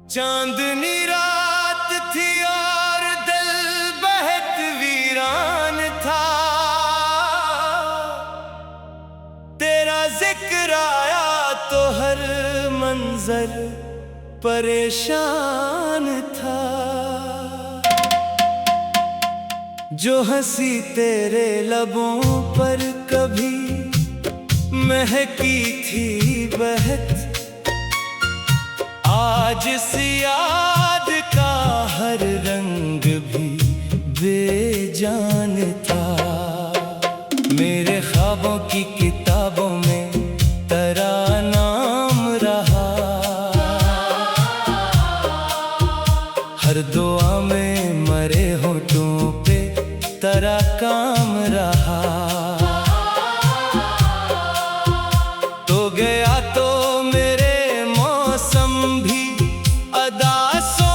चांदनी रात थी और दिल बहत वीरान था। तेरा जिक्र आया तो हर मंजर परेशान था। जो हंसी तेरे लबों पर कभी महकी थी बहत, आज इस याद का हर रंग भी बेजान था। मेरे ख्वाबों की किताबों में तेरा नाम रहा, हर दुआ में मरे होठों पे तेरा काम रहा। तो गया तो मेरे मौसम भी अदासों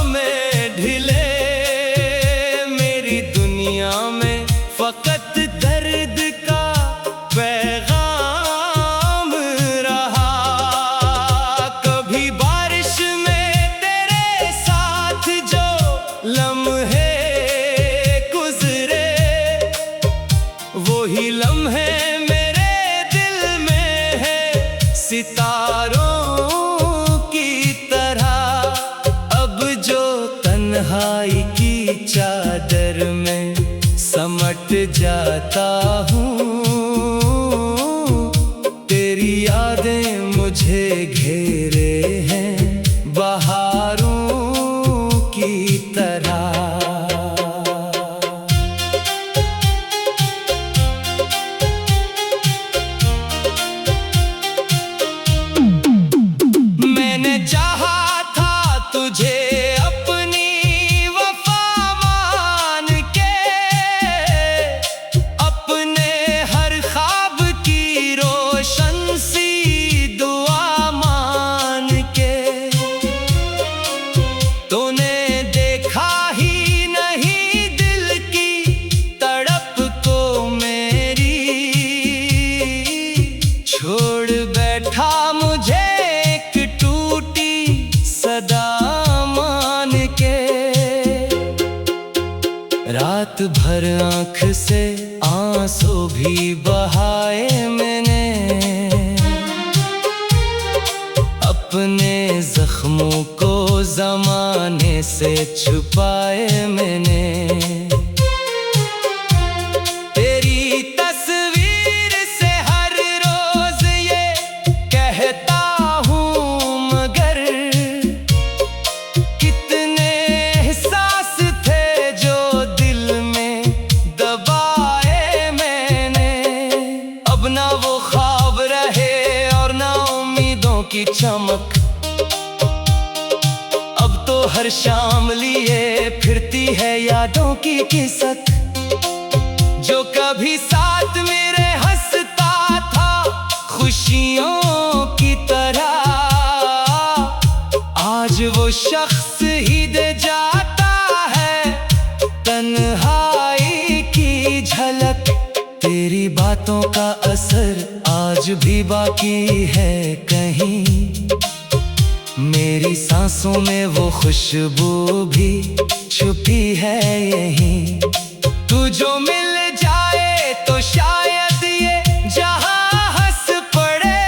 में ढिले, मेरी दुनिया में फकत दर्द का पैगाम रहा। कभी बारिश में तेरे साथ जो लम्हे गुजरे, वही लम्हे मेरे दिल में है सितारों की तरह। अब जो तन्हाई की चादर में समट जाता हूँ, तेरी यादें मुझे घेरे हैं बहारों की तरह। मैंने चाहा था तुझे अपनी वफा मान के, अपने हर ख्वाब की रोशन सी दुआ मान के। तूने देखा ही नहीं दिल की तड़प को मेरी, छोड़ बैठा मुझे सदा मान के। रात भर आँख से आंसू भी बहाए मैंने, अपने जख्मों को ज़माने से छुपाए मैंने। तेरी तस्वीर से हर रोज ये कहता हूँ, मगर की चमक अब तो हर शाम लिए फिरती है यादों की किसक। जो कभी साथ मेरे हंसता था खुशियों की तरह, आज वो शख्स ही दे जाता है तन्हाई की झलक। तेरी बातों का असर आज भी बाकी है कहीं, मेरी सांसों में वो खुशबू भी छुपी है यहीं। तू जो मिल जाए तो शायद ये जहां हंस पड़े,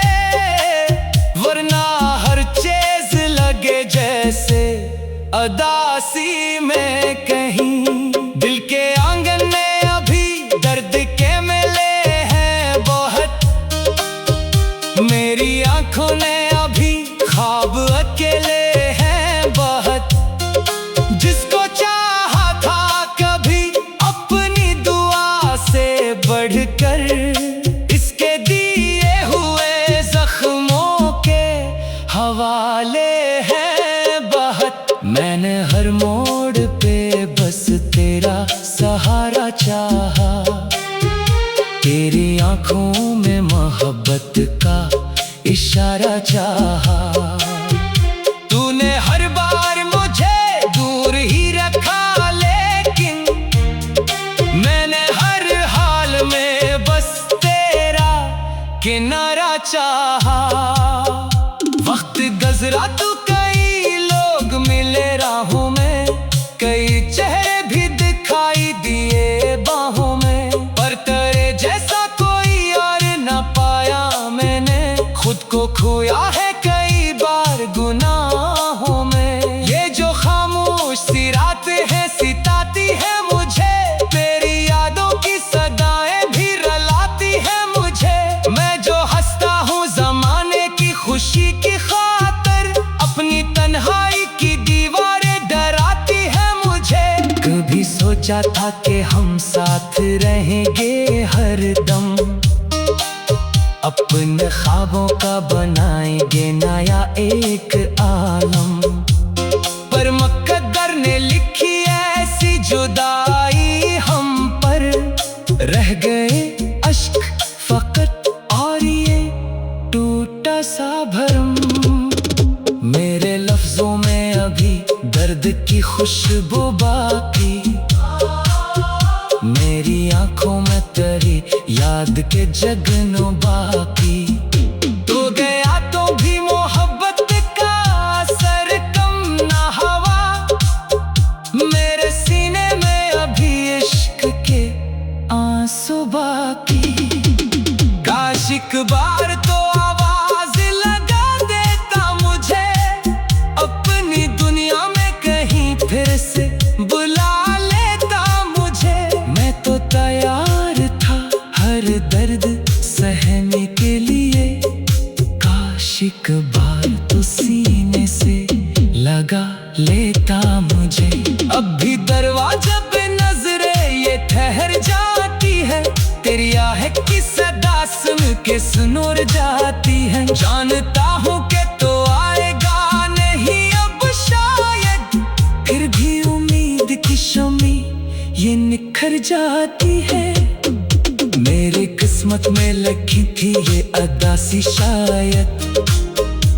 वरना हर चीज लगे जैसे अदासी में कहीं। दिल के आंगन में अभी दर्द के मेले हैं बहुत, मेरी आंखों ने अभी ख्वाब अकेले हैं बहुत। जिसको चाहा था कभी अपनी दुआ से बढ़कर, इसके दिए हुए जख्मों के हवाले हैं बहुत। मैंने हर मोड़ पे बस तेरा सहारा चाहा, तेरी आंखों में मोहब्बत का इशारा चाहा। तूने हर बार मुझे दूर ही रखा, लेकिन मैंने हर हाल में बस तेरा किनारा चाहा। वक्त गुजरा तो कई सोचा था कि हम साथ रहेंगे हरदम, अपने ख्वाबों का बनाएंगे नया एक आलम। पर मुकद्दर ने लिखी ऐसी जुदाई हम पर, रह गए अश्क फकत और ये टूटा सा भरम। मेरे लफ्जों में अभी दर्द की खुशबू बाकी, मेरी आंखों में तेरी याद के जगनो बाकी। तो गया तो भी मोहब्बत का असर कम ना हवा, मेरे सीने में अभी इश्क के आंसू बाकी। काश एक बार तो आवाज लगा देता मुझे, अपनी दुनिया में कहीं फिर से बुला लेता मुझे। मैं तो तैयार था हर दर्द सहने के लिए, काश एक बार तो सीने से लगा लेता मुझे। अब भी दरवाजा पे नजरें ये ठहर जाती है, तेरी आहें की सदा सुन के सुनर जाती है। जानता हूँ कि तो आएगा नहीं अब शायद, फिर भी उम्मीद की शमी ये निखर जाती है। मेरी किस्मत में लिखी थी ये अदासी शायद,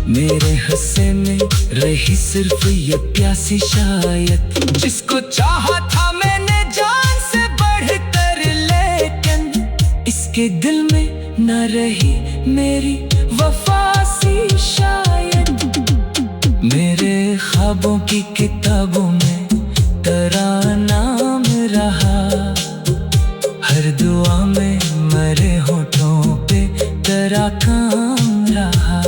मेरे हिस्से में रही सिर्फ ये प्यासी शायद। जिसको चाहा था मैंने जान से बढ़कर, लेकिन इसके दिल में न रही मेरी वफासी शायद। मेरे ख्वाबों की किताबों में तेरा नाम रहा, हर दुआ में मरे होठों पे तेरा काम रहा।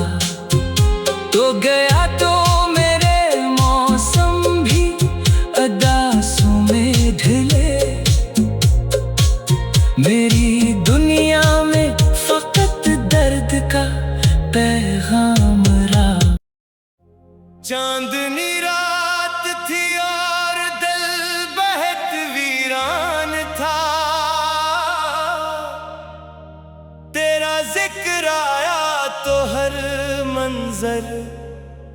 तो गया तो मेरे मौसम भी अदासों में ढले, मेरी दुनिया में फकत दर्द का पैगाम रहा। चांदनी रात थी और दिल बहत वीरान था, तेरा जिक्र आया तो हर मंजर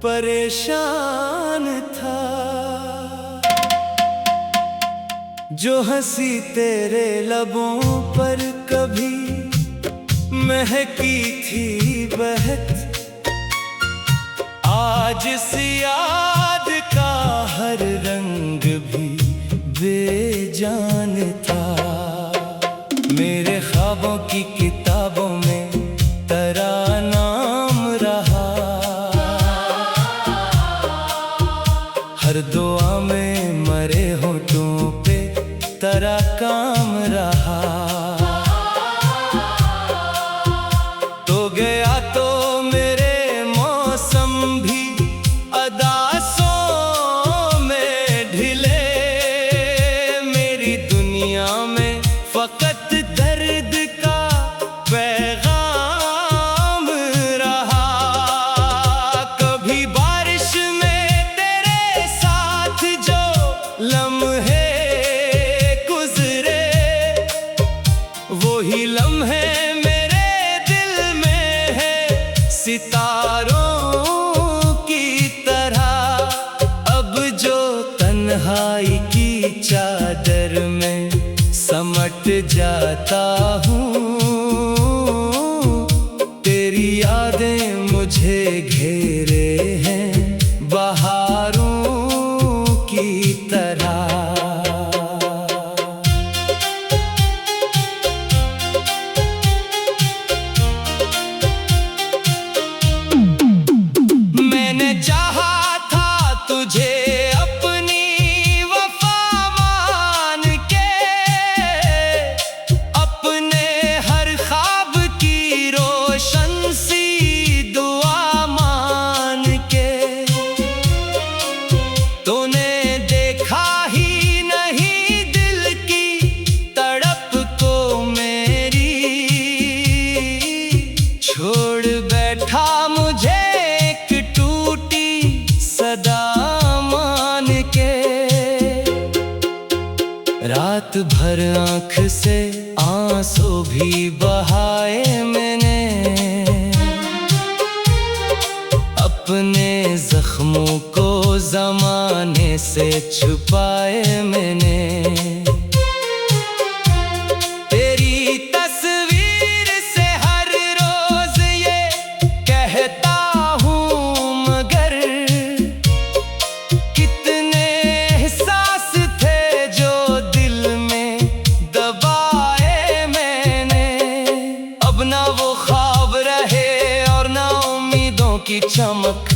परेशान था। जो हंसी तेरे लबों पर कभी महकी थी बहत, आज इस याद का हर रंग भी बेजान था। मेरे ख्वाबों की किताबों में तेरा नाम रहा, हर दुआ में मरे होठों पे तेरा काम रहा। तो गया तो मेरे मौसम भी अदासों में ढिले, मेरी दुनिया में फकत दर्द का पैगाम रहा। कभी बारिश में तेरे साथ जो लम्हे गुजरे, वही लम्हे मेरे दिल में है सितारों की तरह। अब जो तन्हाई की चादर में समट जाता हूँ, तेरी यादें मुझे घेरे हैं बहारों की तरह। मैंने चाहा था तुझे अपनी वफा मान के, अपने रात भर आँख से आंसू भी बहाए मैंने, अपने जख्मों को ज़माने से छुपाए मैंने। तेरी तस्वीर से हर रोज ये कहता हूँ, मगर कितने एहसास थे जो दिल में दबाए मैंने। अब ना वो ख्वाब रहे और ना उम्मीदों की चमक,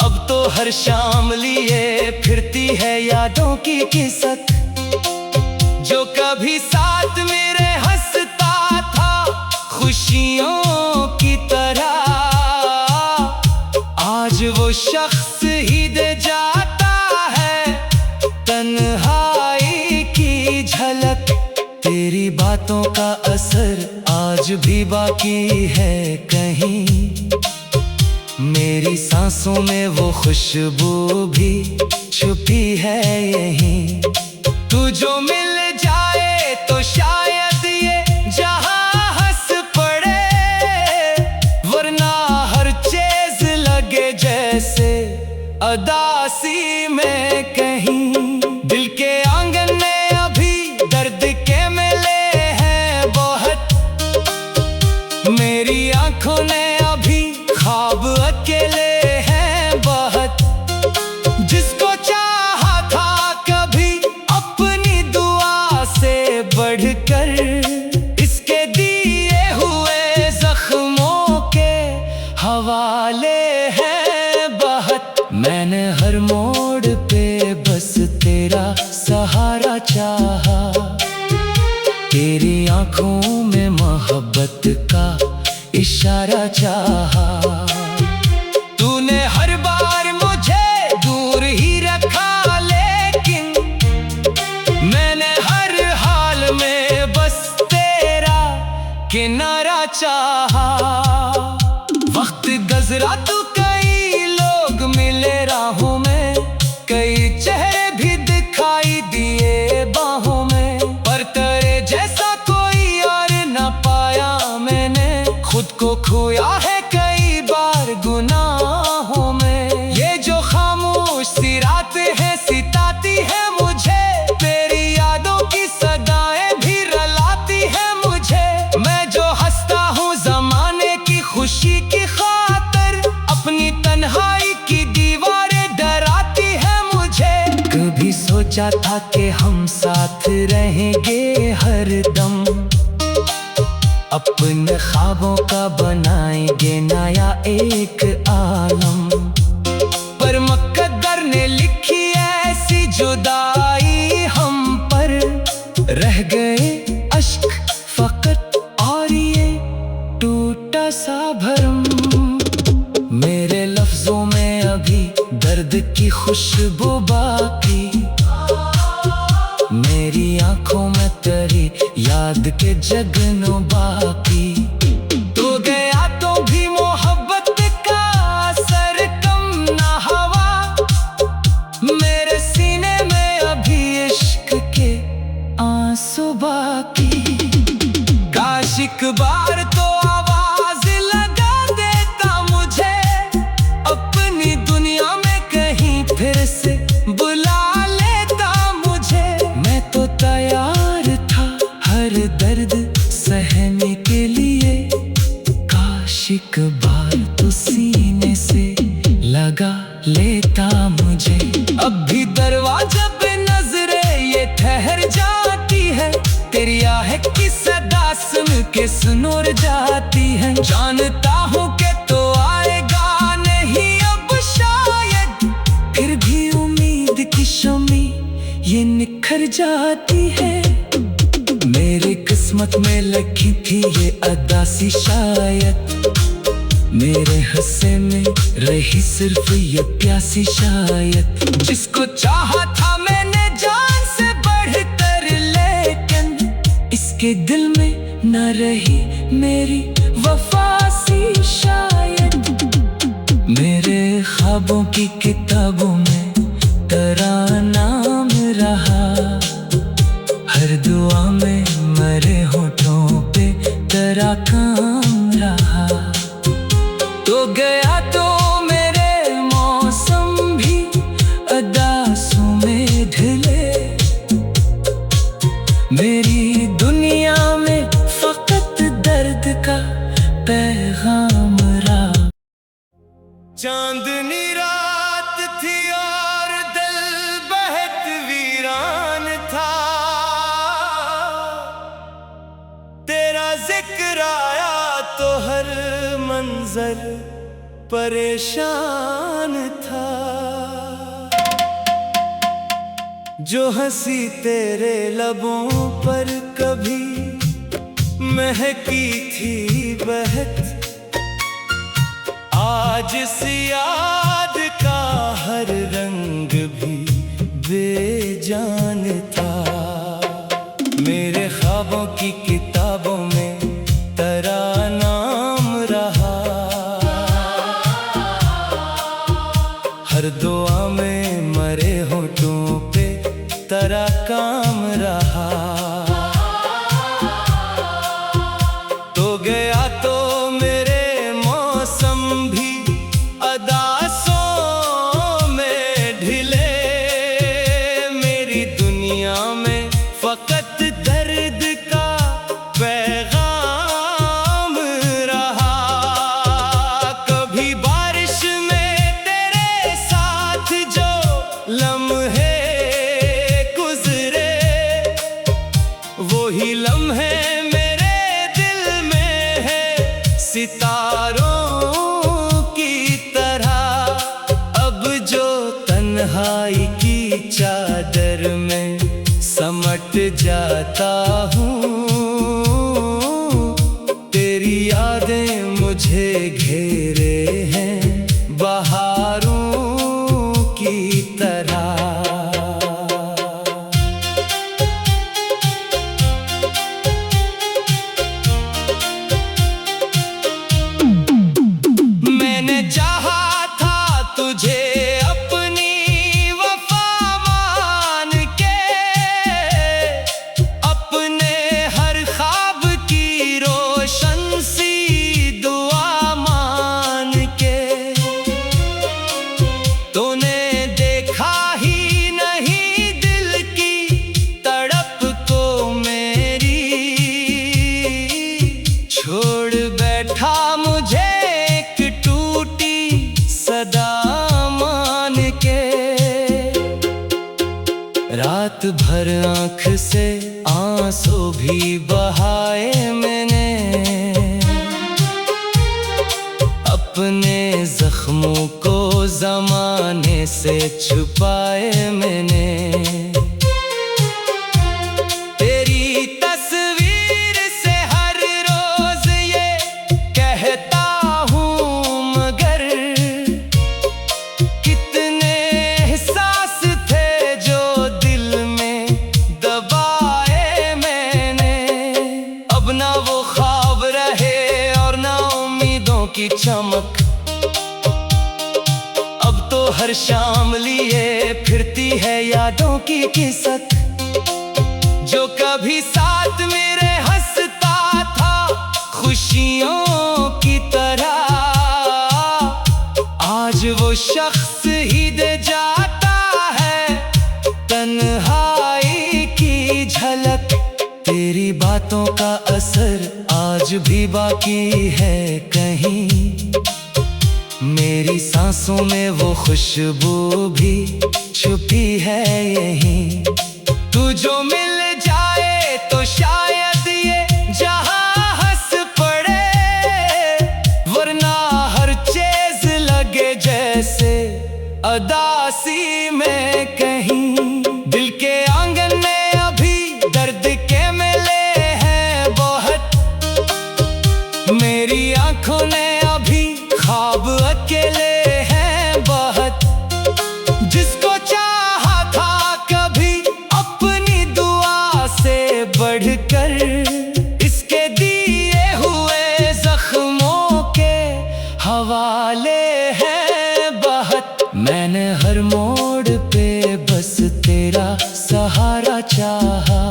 अब तो हर शाम लिए फिरती है यादों की किस्सत। जो कभी साथ मेरे हंसता था खुशियों की तरह, आज वो शख्स ही दे जाता है तन्हाई की झलक। तेरी बातों का असर आज भी बाकी है कहीं, मेरी सांसों में वो खुशबू भी छुपी है यहीं। तू जो मिल जाए तो शायद ये जहां हंस पड़े, वरना हर चीज लगे जैसे अदासी में कहीं। दिल के आंगन में अभी दर्द के मेले हैं बहुत, मेरी आंखों ने अभी ख्वाब अकेले हैं बहुत। जिसको चाहा था कभी अपनी दुआ से बढ़कर, इसके दिए हुए जख्मों के हवाले हैं बहुत। मैंने हर मोड़ पे बस तेरा सहारा चाहा, तेरी आंखों में मोहब्बत का इशारा चाहा। तूने हर बार मुझे दूर ही रखा, लेकिन मैंने हर हाल में बस तेरा किनारा चाहा। वक्त गुज़रा तो कई लोग मिले राहों में, कई चेहरे भी दिखाई दिए बाहों में, पर तेरे जैसा कोई और न पाया मैंने। खुद को खोया है कई बार गुनाहों में, ये जो खामोश सी रातें हैं सिताती है मुझे, तेरी यादों की सदाएं भी रलाती है मुझे। मैं जो हंसता हूँ ज़माने की खुशी की खातिर, अपनी तन्हाई की दीवारें डराती है मुझे। कभी सोचा था कि हम साथ रहेंगे हरदम, अपने ख्वाबों का बनाएंगे नया एक आलम, पर मुक़द्दर ने लिखी ऐसी जुदाई हम पर। रह गए अश्क फकत और ये टूटा सा भरम, मेरे लफ्जों में अभी दर्द की खुशबू बाकी, मेरी आंखों में तेरी याद के जगनों बाकी। तो गया तो भी मोहब्बत का असर कम ना हवा, मेरे सीने में अभी इश्क के आंसू बाकी। काश एक बार तो आवाज लगा देता मुझे, अपनी दुनिया में कहीं फिर से बुला लेता मुझे। मैं तो तैयार था हर दर्द सहने के लिए, काश एक बार तो सीने से लगा लेता मुझे। अब भी दरवाजा पे नजरें ये ठहर जाती है, तेरी आहें की सदा सुन के सुनूर जाती है। जानता हूँ कि तो आएगा नहीं अब शायद, फिर भी उम्मीद की शमी ये निखर जाती है। मेरी किस्मत में लिखी थी ये अदासी शायद, मेरे हिस्से में रही सिर्फ ये प्यासी शायद। जिसको चाहा था मैंने जान से बढ़कर, लेकिन इसके दिल में न रही मेरी वफासी शायद। मेरे ख्वाबों की किताबों में तेरा नाम रहा, तेरा काम रहा। तो गया तो मेरे मौसम भी अदासों में ढले। मेरी दुनिया में फकत दर्द का पैगाम रहा। चांदनी रात थी और दिल बहत वीरान था। तेरा जिक्र आया तो हर मंजर परेशान था। जो हंसी तेरे लबों पर कभी महकी थी बहत, आज इस याद का हर रंग भी बेजान था। मेरे ख्वाबों की किताबों में तेरा नाम रहा। हर दुआ में मरे होठों पे तेरा काम रहा। तो गया तो मेरे मौसम भी अदासों में ढिले। मेरी दुनिया में फकत दर्द का पैगाम रहा। कभी बारिश में तेरे साथ जो लम्हे गुजरे, वही लम्हे मेरे दिल में है सितारों की तरह। अब जो तन्हाई की चादर में समट जाता हूँ, तेरी यादें मुझे घेरे हैं बहारों की तरह। मैंने चाहा था तुझे अपनी वफा मान के, अपने हर ख्वाब की रोशन सी दुआ मान के। तूने देखा ही नहीं दिल की तड़प को मेरी, छोड़ बैठा मुझे एक टूटी सदा मान के। रात भर आँख से आंसू भी बहाए मैंने, अपने जख्मों को ज़माने से छुपाए मैंने। तेरी तस्वीर से हर रोज ये कहता हूँ, मगर कितने एहसास थे जो दिल में दबाए मैंने। अब ना वो ख्वाब रहे और ना उम्मीदों की चमक। अब तो हर शाम लिए फिरती है यादों की किसक। जो कभी साथ मेरे हंसता था खुशियों की तरह, आज वो शख्स ही दे जाता है तन्हाई की झलक। तेरी बातों का असर आज भी बाकी है कहीं, मेरी सांसों में वो खुशबू भी छुपी है यहीं। तू जो मिल जाए तो शायद ये जहां हंस पड़े, वरना हर चीज लगे जैसे अदासी में कहीं। दिल के आंगन में अभी दर्द के मेले हैं बहुत, मेरी आंखों ने अभी ख्वाब अकेले हैं बहुत। जिसको चाहा था कभी अपनी दुआ से बढ़कर, इसके दिए हुए जख्मों के हवाले हैं बहुत। मैंने हर मोड़ पे बस तेरा सहारा चाहा,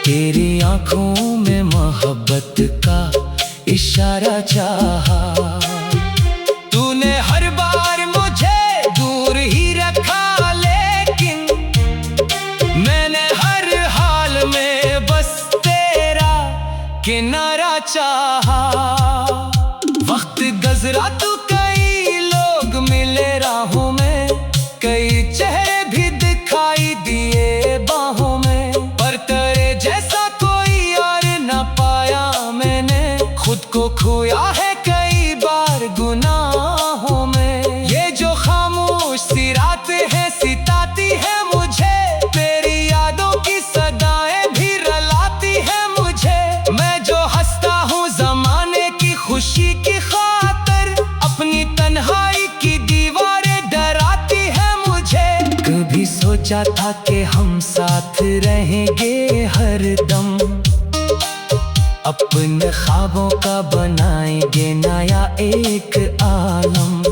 तेरी आंखों में मोहब्बत का इशारा चाहा। तूने हर बार मुझे दूर ही रखा, लेकिन मैंने हर हाल में बस तेरा किनारा चाहा। वक्त गुज़रा तो कई लोग मिले राहों में, कई चेहरे भी दिखाई दिए बाहों में, पर तेरे जैसा कोई और न पाया मैंने। खुद को खोया है कई बार गुनाहों में। ये जो खामोश सी रातें हैं सिताती है मुझे, तेरी यादों की सदाएं भी रलाती है मुझे। मैं जो हंसता हूँ ज़माने की खुशी की खातिर, अपनी तन्हाई की दीवारें डराती है मुझे। कभी सोचा था कि हम साथ रहेंगे हरदम, अपने ख्वाबों का बनाएंगे नया एक आलम।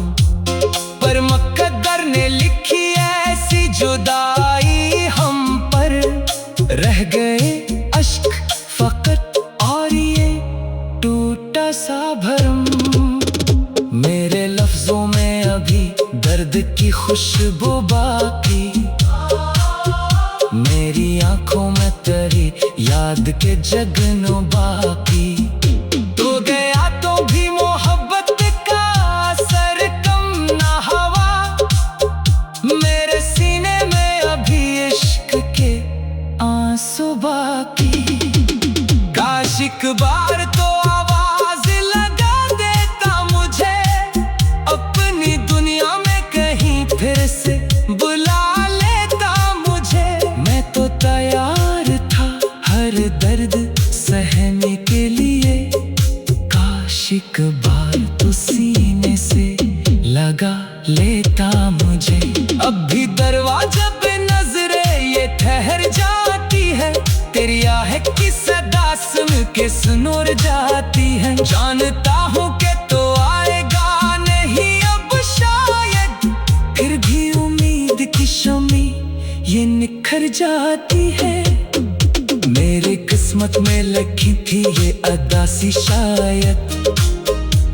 पर मुक़द्दर ने लिखी ऐसी जुदाई हम पर, रह गए अश्क फकत और ये टूटा सा भरम। मेरे लफ्जों में अभी दर्द की खुशबू बाकी, मेरी आंखों में तेरी याद के जगनों बाकी। तो गया तो भी मोहब्बत का असर कम ना हवा, मेरे सीने में अभी इश्क के आंसू बाकी। काश एक बार तो आवाज लगा देता मुझे, अपनी दुनिया में कहीं फिर से बुला लेता मुझे। मैं तो तैयार था हर दर्द सहने के लिए, काश एक बार तो सीने से लगा लेता मुझे। अब भी दरवाजा पे नजरें ये ठहर जाती है, तेरी आहें की सदा सुन के सुनोर जाती है। जानता हूँ कि तो आएगा नहीं अब शायद, फिर भी उम्मीद की शमी ये निखर जाती है। मेरे किस्मत में लिखी थी ये अदा सी शायद,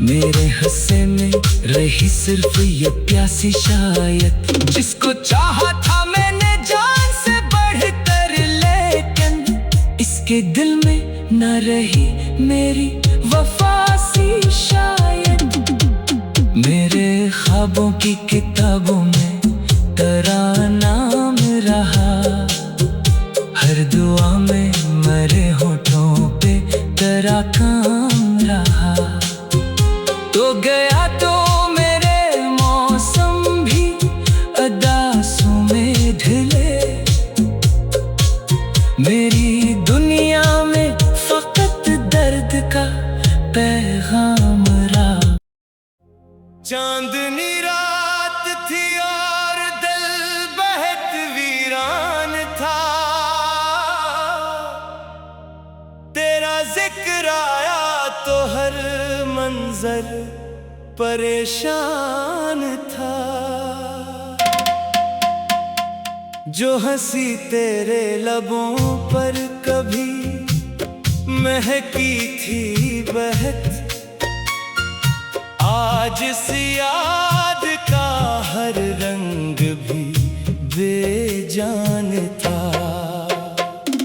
मेरे हिस्से में रही सिर्फ ये प्यासी शायद। जिसको चाहा था मैंने जान से बढ़कर, लेकिन इसके दिल में न रही मेरी वफा सी शायद। मेरे ख्वाबों की किताबों में तेरा नाम रहा, हर दुआ में मरे होठों पे तेरा काम रहा। तो गया तो मेरे मौसम भी अदासों में ढले, मेरी दुनिया में फकत दर्द का पैगाम रहा। चांदनी रात थी और दिल बहत वीरान था, तेरा जिक्र आया तो हर मंजर परेशान था। जो हंसी तेरे लबों पर कभी महकी थी बहत, आज इस याद का हर रंग भी बेजान था।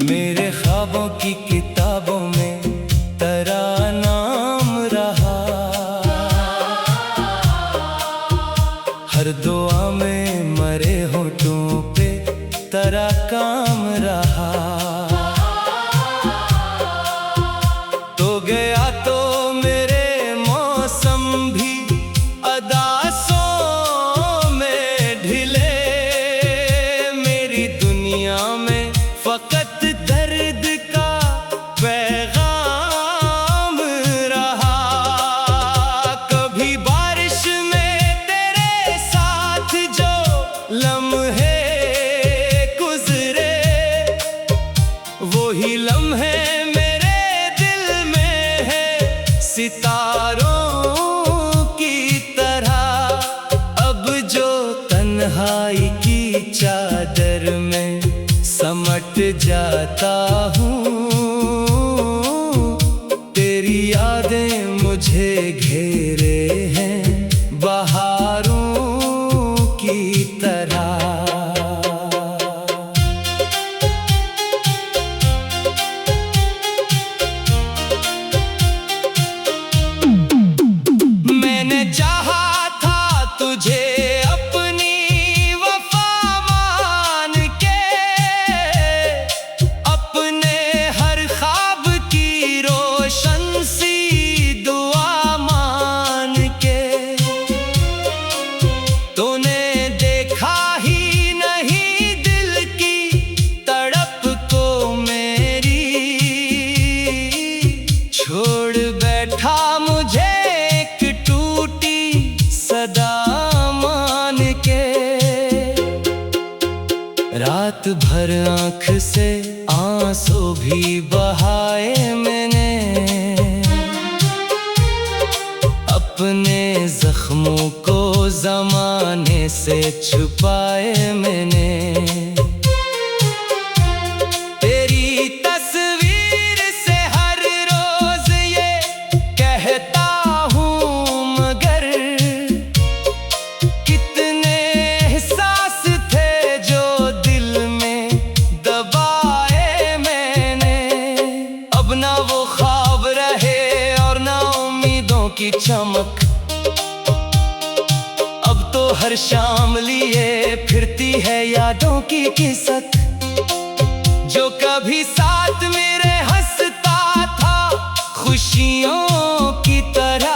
मेरे ख्वाबों की किताबों में तेरा नाम रहा, हर दुआ में मरे होठों पे तेरा काम रहा। तो गया तो मेरे मौसम भी अदासों में ढिले, मेरी दुनिया में फकत दर्द का पैगाम रहा। कभी बारिश में तेरे साथ जो लम्हे गुजरे, वही लम्हे मेरे दिल में है सितारों की तरह। अब जो तन्हाई की चादर में समट जाता हूँ, रात भर आँख से आंसू भी बहाए मैंने, अपने जख्मों को ज़माने से छुपाए मैंने। तेरी तस्वीर से हर रोज ये कहता हूँ, मगर कितने एहसास थे जो दिल में दबाए मैंने। अब ना वो ख्वाब रहे और ना उम्मीदों की चमक, अब तो हर शाम लिए फिरती है यादों की किस्सत। जो कभी साथ मेरे हंसता था खुशियों की तरह,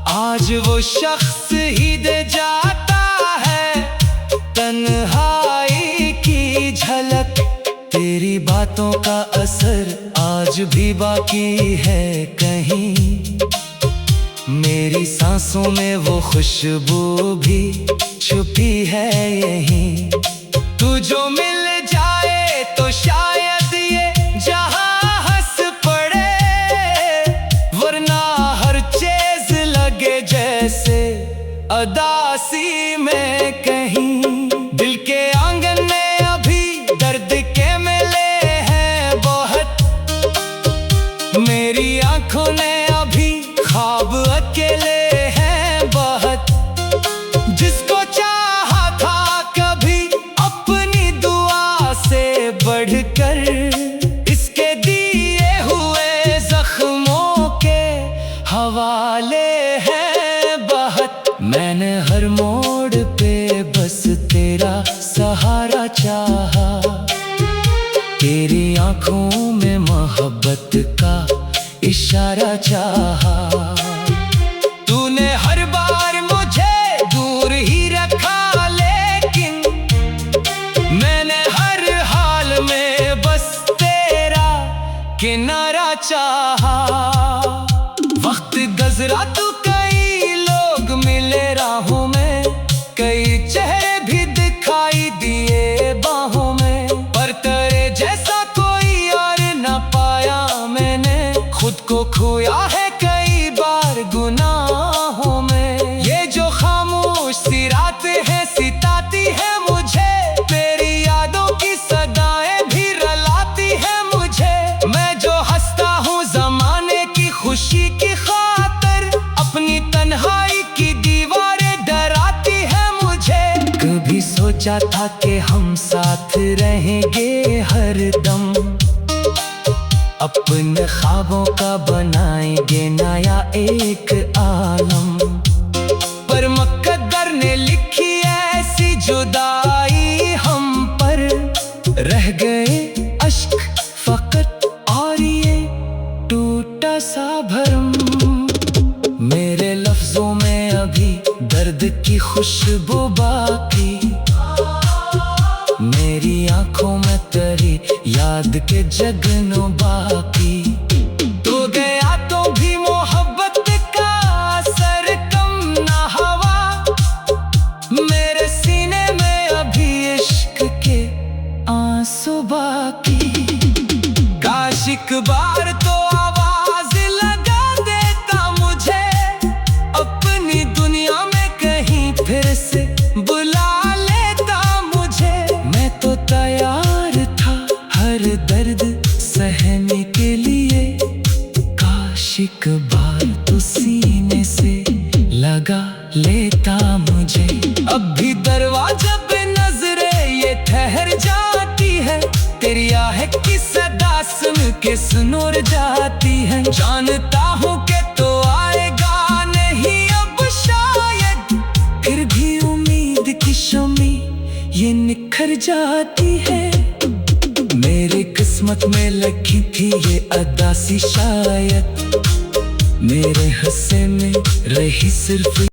आज वो शख्स ही दे जाता है तन्हाई की झलक। तेरी बातों का असर आज भी बाकी है कहीं, मेरी सांसों में वो खुशबू भी छुपी है यहीं। तू जो मिल जाए तो शायद ये जहां हंस पड़े, वरना हर चीज लगे जैसे अदासी में कहीं। दिल के आंगन में अभी दर्द के मेले हैं बहुत, मेरी आंखों ने अभी ख्वाब अकेले हैं बहुत। जिसको चाहा था कभी अपनी दुआ से बढ़कर, इसके दिए हुए जख्मों के हवाले हैं बहुत। मैंने हर मोड़ पे बस तेरा सहारा चाहा, तेरी आंखों में मोहब्बत का इशारा चाहा। तूने हर बार मुझे दूर ही रखा, लेकिन मैंने हर हाल में बस तेरा किनारा चाहा। वक्त गुज़रा तो कई लोग मिले राहों में, कई चेहरे भी दिखाई दिए बाहों में, पर तेरे जैसा कोई और न पाया मैंने। खुद को खोया है कई बार गुनाहों में, ये जो खामोश सी रातें हैं सिताती है मुझे, तेरी यादों की सदाएं भी रलाती है मुझे। मैं जो हंसता हूँ ज़माने की खुशी की खातिर, अपनी तन्हाई की दीवारें डराती है मुझे। कभी सोचा था कि हम साथ रहेंगे हरदम, अपने ख्वाबों का बनाएंगे नया एक आलम, पर मुक़द्दर ने लिखी ऐसी जुदाई हम पर। रह गए अश्क फकत और ये टूटा सा भरम, मेरे लफ्जों में अभी दर्द की खुशबू बाकी, मेरी आंखों में तेरी याद के जगनों बाकी। तू गया तो भी मोहब्बत का असर कम ना हवा, मेरे सीने में अभी इश्क के आंसू बाकी। काश एक बार तो आवाज लगा देता मुझे, अपनी दुनिया में कहीं फिर से बुला लेता मुझे। मैं तो तैयार था हर दर्द सहने के लिए, काश एक बार तो सीने से लगा लेता मुझे। अब भी दरवाजा पे नजरें ये ठहर जाती है, तेरी आहें की सदा सुन के सुनोर जाती है। जानता हूँ कि तो आएगा नहीं अब शायद, फिर भी उम्मीद की शमी ये निखर जाती है। मेरी किस्मत में लिखी थी ये अदासी शायद, मेरे हिस्से में रही सिर्फ